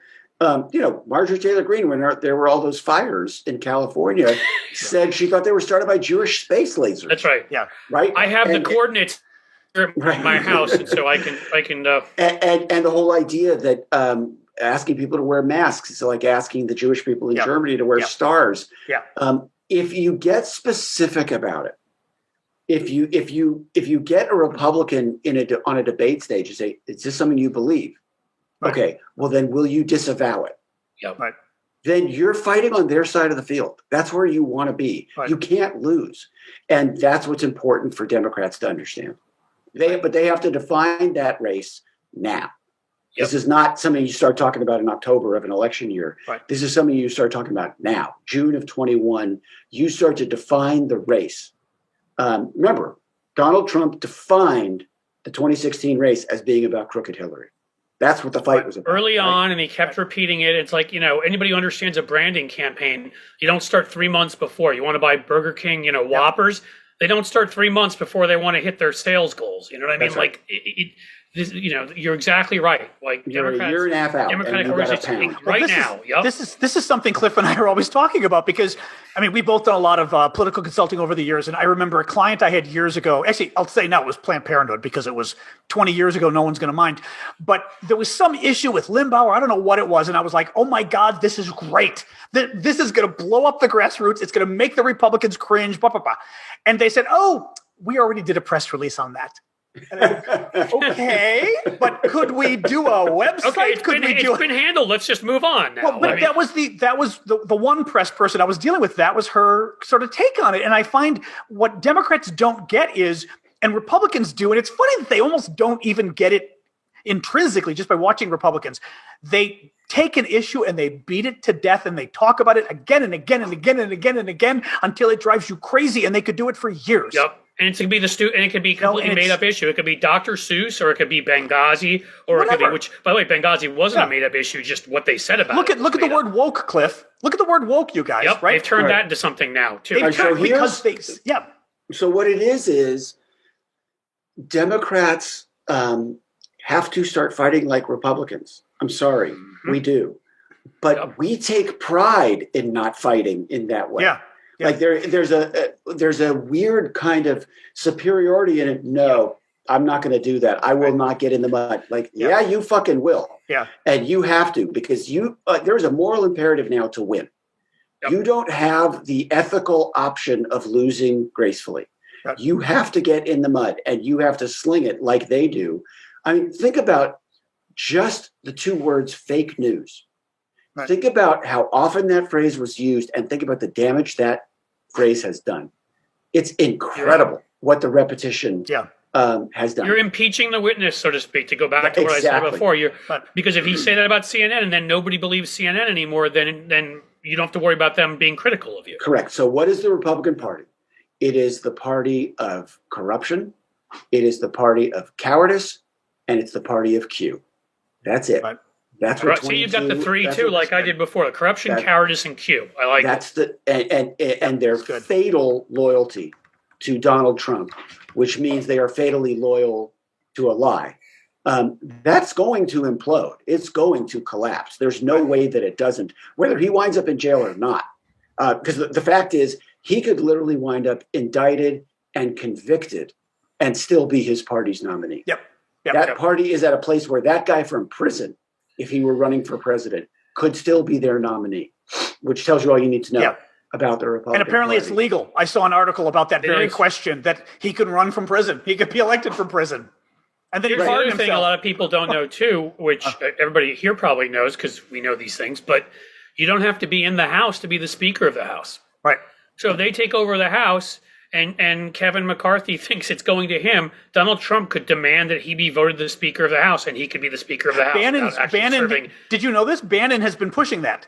Marjorie Taylor Greene, when there were all those fires in California, said she thought they were started by Jewish space lasers. That's right. Yeah. Right. I have the coordinates at my house, and so I can. And the whole idea that asking people to wear masks is like asking the Jewish people in Germany to wear stars. Yeah. If you get specific about it, if you get a Republican on a debate stage and say, "Is this something you believe?" Right. Okay, well then, will you disavow it? Yep. Right. Then you're fighting on their side of the field. That's where you want to be. Right. You can't lose, and that's what's important for Democrats to understand. But they have to define that race now. Yep. This is not something you start talking about in October of an election year. Right. This is something you start talking about now, June of 21. You start to define the race. Remember, Donald Trump defined the 2016 race as being about crooked Hillary. That's what the fight was about. Early on, and he kept repeating it. It's like, anybody who understands a branding campaign, you don't start 3 months before. You want to buy Burger King, Whoppers. They don't start 3 months before they want to hit their sales goals. You know what I mean? Right. Like, you're exactly right. Like you're a year and a half out. Democratic organizations now. Yep. This is something Cliff and I are always talking about because, we both done a lot of political consulting over the years. And I remember a client I had years ago. Actually, I'll say now it was Planned Parenthood because it was 20 years ago. No one's going to mind. But there was some issue with Limbaugh, or I don't know what it was. And I was like, oh my God, this is great. This is going to blow up the grassroots. It's going to make the Republicans cringe. Blah, blah, blah. And they said, oh, we already did a press release on that. Okay, but could we do a website? Okay, it's been handled. Let's just move on now. Well, but that was the one press person I was dealing with. That was her sort of take on it. And I find what Democrats don't get is, and Republicans do, and it's funny that they almost don't even get it intrinsically just by watching Republicans. They take an issue and they beat it to death and they talk about it again and again and again and again and again until it drives you crazy, and they could do it for years. Yep. And it could be and it could be completely made up issue. It could be Dr. Seuss, or it could be Benghazi, or it could be, which, by the way, Benghazi wasn't a made up issue, just what they said about it. Look at the word woke, Cliff. Look at the word woke, you guys. Yep, right? They've turned that into something now too. So what it is Democrats have to start fighting like Republicans. I'm sorry, we do. But we take pride in not fighting in that way. Yeah. Like there's a weird kind of superiority in it. No, I'm not going to do that. I will not get in the mud. Like, you fucking will. Yeah. And you have to, because there's a moral imperative now to win. Yep. You don't have the ethical option of losing gracefully. Yep. You have to get in the mud and you have to sling it like they do. I mean, think about just the two words fake news. Right. Think about how often that phrase was used and think about the damage that phrase has done. It's incredible what the repetition has done. You're impeaching the witness, so to speak, to go back to what I said before. Because if you say that about CNN and then nobody believes CNN anymore, then you don't have to worry about them being critical of you. Correct. So what is the Republican Party? It is the party of corruption. It is the party of cowardice. And it's the party of Q. That's it. Right. That's what. So you've got the three too, like I did before: the corruption, cowardice, and Q. I like that's the and their fatal loyalty to Donald Trump, which means they are fatally loyal to a lie, that's going to implode. It's going to collapse. There's no way that it doesn't, whether he winds up in jail or not. Because the fact is, he could literally wind up indicted and convicted and still be his party's nominee. That party is at a place where that guy from prison, if he were running for president, could still be their nominee, which tells you all you need to know about the Republican And apparently Party. It's legal. I saw an article about that very question, that he could run from prison. He could be elected from prison. And then Here's the other thing a lot of people don't know too, which everybody here probably knows because we know these things, but you don't have to be in the House to be the Speaker of the House. Right. So if they take over the House and Kevin McCarthy thinks it's going to him, Donald Trump could demand that he be voted the Speaker of the House, and he could be the Speaker of the House. Bannon, did you know this? Bannon has been pushing that.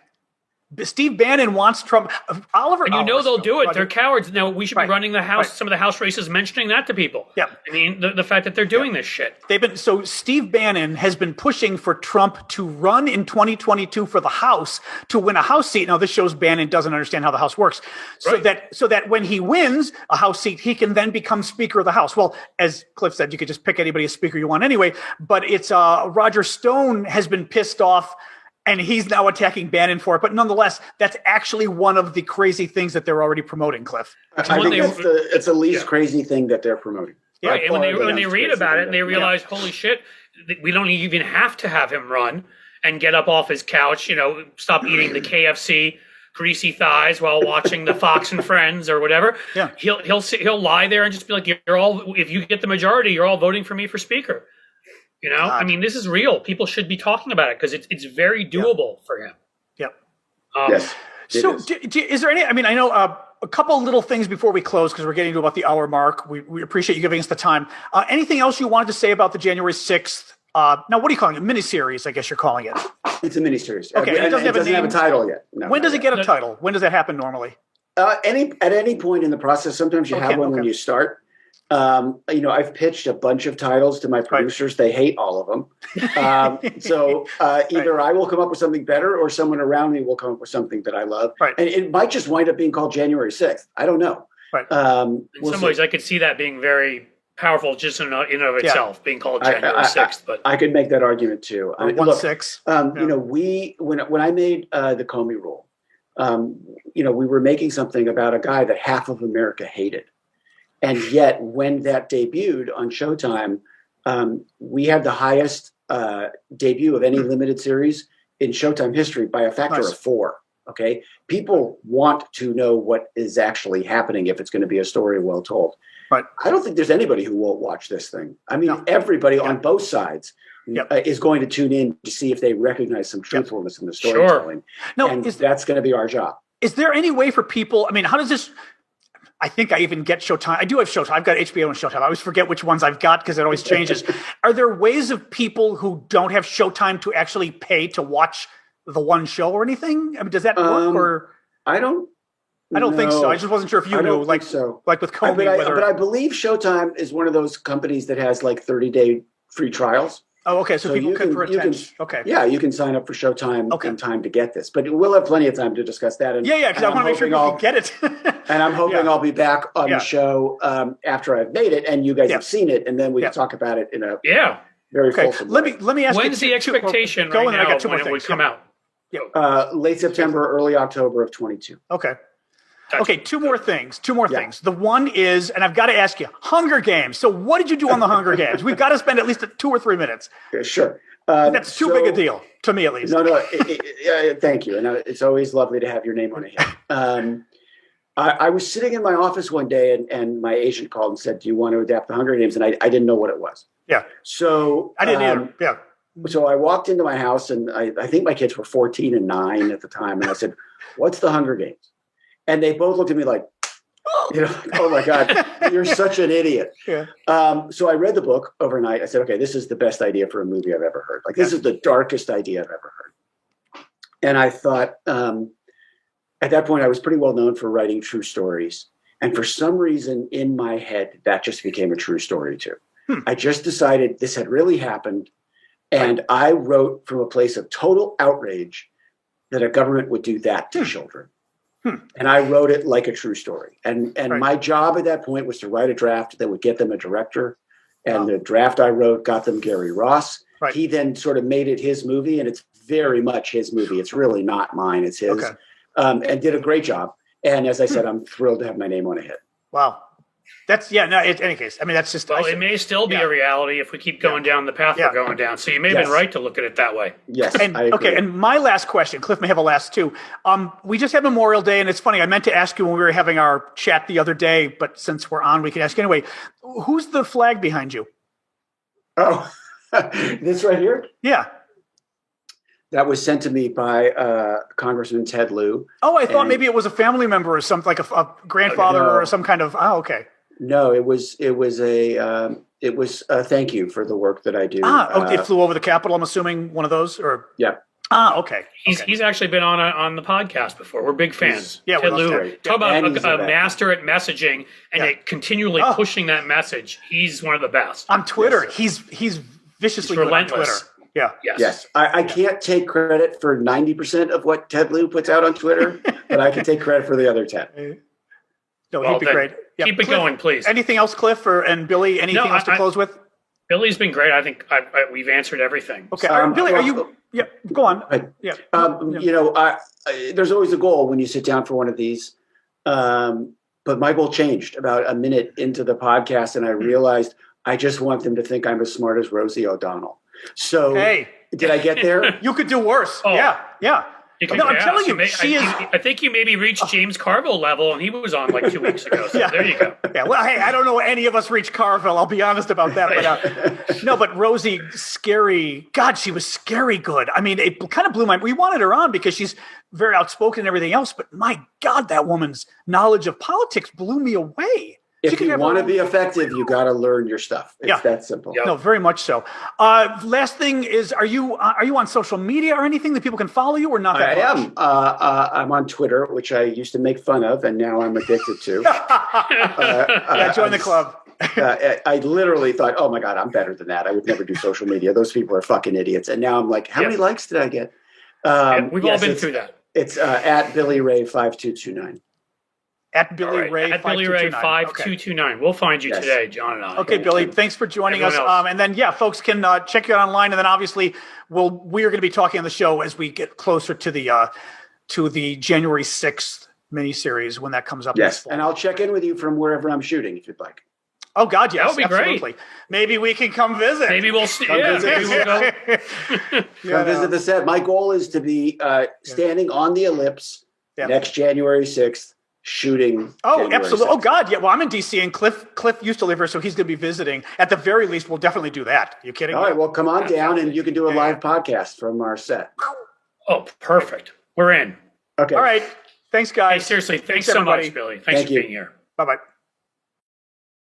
Steve Bannon wants Trump. They'll do it. They're cowards. Now, we should be running the House, some of the House races, mentioning that to people. Yeah. I mean, the fact that they're doing this shit. So Steve Bannon has been pushing for Trump to run in 2022 for the House to win a House seat. Now, this shows Bannon doesn't understand how the House works. So that when he wins a House seat, he can then become Speaker of the House. Well, as Cliff said, you could just pick anybody as Speaker you want anyway. But it's Roger Stone has been pissed off, and he's now attacking Bannon for it. But nonetheless, that's actually one of the crazy things that they're already promoting, Cliff. I think it's the least crazy thing that they're promoting. Yeah, and when they read about it, they realize, holy shit, we don't even have to have him run and get up off his couch, stop eating the KFC greasy thighs while watching the Fox and Friends or whatever. Yeah. He'll lie there and just be like, you're all, if you get the majority, you're all voting for me for Speaker. I mean, this is real. People should be talking about it because it's very doable for him. Yep. Yes. So is there any, I know a couple of little things before we close, because we're getting to about the hour mark. We appreciate you giving us the time. Anything else you wanted to say about the January 6th? Now, what are you calling it? Miniseries, I guess you're calling it. It's a miniseries. Okay. It doesn't have a title yet. No, when does it get a title? When does that happen normally? At any point in the process. Sometimes you have one when you start. I've pitched a bunch of titles to my producers. They hate all of them. So either I will come up with something better or someone around me will come up with something that I love. Right. And it might just wind up being called January 6th. I don't know. Right. In some ways, I could see that being very powerful just in and of itself, being called January 6th. But I could make that argument too. Or 1/6. When I made the Comey Rule, we were making something about a guy that half of America hated. And yet, when that debuted on Showtime, we had the highest debut of any limited series in Showtime history by a factor of 4. Okay, people want to know what is actually happening if it's going to be a story well told. Right. I don't think there's anybody who won't watch this thing. I mean, everybody on both sides is going to tune in to see if they recognize some truthfulness in the storytelling. Sure. No, and that's going to be our job. Is there any way for people? How does this? I think I even get Showtime. I do have Showtime. I've got HBO and Showtime. I always forget which ones I've got because it always changes. Are there ways of people who don't have Showtime to actually pay to watch the one show or anything? Does that work? Or I don't think so. I just wasn't sure if you knew. Like with Comey. But I believe Showtime is one of those companies that has like 30-day free trials. Oh, okay. So people can pretend. Okay. Yeah, you can sign up for Showtime in time to get this. But we'll have plenty of time to discuss that. And, because I want to make sure you get it. And I'm hoping I'll be back on the show after I've made it and you guys have seen it, and then we can talk about it in a very fulsome way. Let me ask you. When's the expectation right now when it would come out? Late September, early October of 22. Okay. Okay, two more things. The one is, and I've got to ask you, Hunger Games. So what did you do on the Hunger Games? We've got to spend at least 2 or 3 minutes. Yeah, sure. That's too big a deal, to me at least. No, thank you. And it's always lovely to have your name on it. I was sitting in my office one day and my agent called and said, do you want to adapt the Hunger Games? And I didn't know what it was. Yeah. So I didn't either. Yeah. So I walked into my house and I think my kids were 14 and 9 at the time. And I said, what's the Hunger Games? And they both looked at me like, oh my God, you're such an idiot. Yeah. So I read the book overnight. I said, okay, this is the best idea for a movie I've ever heard. Like, this is the darkest idea I've ever heard. And I thought, at that point, I was pretty well known for writing true stories. And for some reason in my head, that just became a true story too. I just decided this had really happened. And I wrote from a place of total outrage that a government would do that to children. And I wrote it like a true story. And Right. my job at that point was to write a draft that would get them a director. And the draft I wrote got them Gary Ross. Right. He then sort of made it his movie, and it's very much his movie. It's really not mine. It's his. Okay. And did a great job. And as I said, I'm thrilled to have my name on a hit. Wow. That's in any case. I mean, that's just. Well, it may still be a reality if we keep going down the path we're going down. So you may have been right to look at it that way. Yes. And, I agree. okay. And my last question, Cliff may have a last too. We just had Memorial Day, and it's funny. I meant to ask you when we were having our chat the other day, but since we're on, we can ask you anyway. Who's the flag behind you? Oh, this right here? Yeah. That was sent to me by Congressman Ted Lieu. Oh, I thought maybe it was a family member or something, like a grandfather or some kind of. Oh, okay. No, it was a thank you for the work that I do. It flew over the Capitol. I'm assuming one of those, or Yeah. Okay. He's actually been on the podcast before. We're big fans. Yeah, Ted we love Lieu. Ted. Talk about And he's a a vet. master at messaging and continually pushing that message. He's one of the best. on Twitter. Yes. He's viciously He's good on relentless. Twitter. Yeah. Yes. I can't take credit for 90% of what Ted Lieu puts out on Twitter, but I can take credit for the other 10. No, Well, he'd be then great. Yeah. keep it Cliff, going, please. Anything else, Cliff and Billy? Anything else to close with? Billy's been great. I think we've answered everything. Okay, Billy, are you? Yeah, go on. Yeah. You know, there's always a goal when you sit down for one of these. But my goal changed about a minute into the podcast, and I realized I just want them to think I'm as smart as Rosie O'Donnell. So did I get there? You could do worse. Oh. Yeah. No, I'm telling you, she is. I think you maybe reached James Carville level, and he was on like 2 weeks ago. So there you go. Yeah, well, hey, I don't know any of us reach Carville. I'll be honest about that. But no, but Rosie, scary. God, she was scary good. I mean, it kind of blew my. We wanted her on because she's very outspoken and everything else. But my God, that woman's knowledge of politics blew me away. If you want to be effective, you got to learn your stuff. It's that simple. Yep. No, very much so. Last thing is, are you on social media or anything that people can follow you, or not? I am. I'm on Twitter, which I used to make fun of, and now I'm addicted to. Join the club. I literally thought, oh my God, I'm better than that. I would never do social media. Those people are fucking idiots. And now I'm like, how many likes did I get? We've all been through that. It's at Billy Ray 5229. At Billy Ray. At Billy Ray 5229. We'll find you today, John and I. Okay, Billy, thanks for joining us. And then, folks can check you out online. And then obviously we are going to be talking on the show as we get closer to the January 6th miniseries when that comes up. Yes, and I'll check in with you from wherever I'm shooting if you'd like. Oh God, yes, that would be absolutely. Great. Maybe we can come visit. Maybe we'll see. Maybe we'll go. Come visit the set. My goal is to be standing on the ellipse next January 6th. Shooting. Oh, absolutely. Oh, God. Yeah. Well, I'm in DC, and Cliff used to live here, so he's going to be visiting. At the very least, we'll definitely do that. Are you kidding? All right. Well, come on down, and you can do a live podcast from our set. Oh, perfect. We're in. Okay. All right. Thanks, guys. Hey, seriously, thanks so everybody. much, Billy. Thanks for being here. Bye-bye.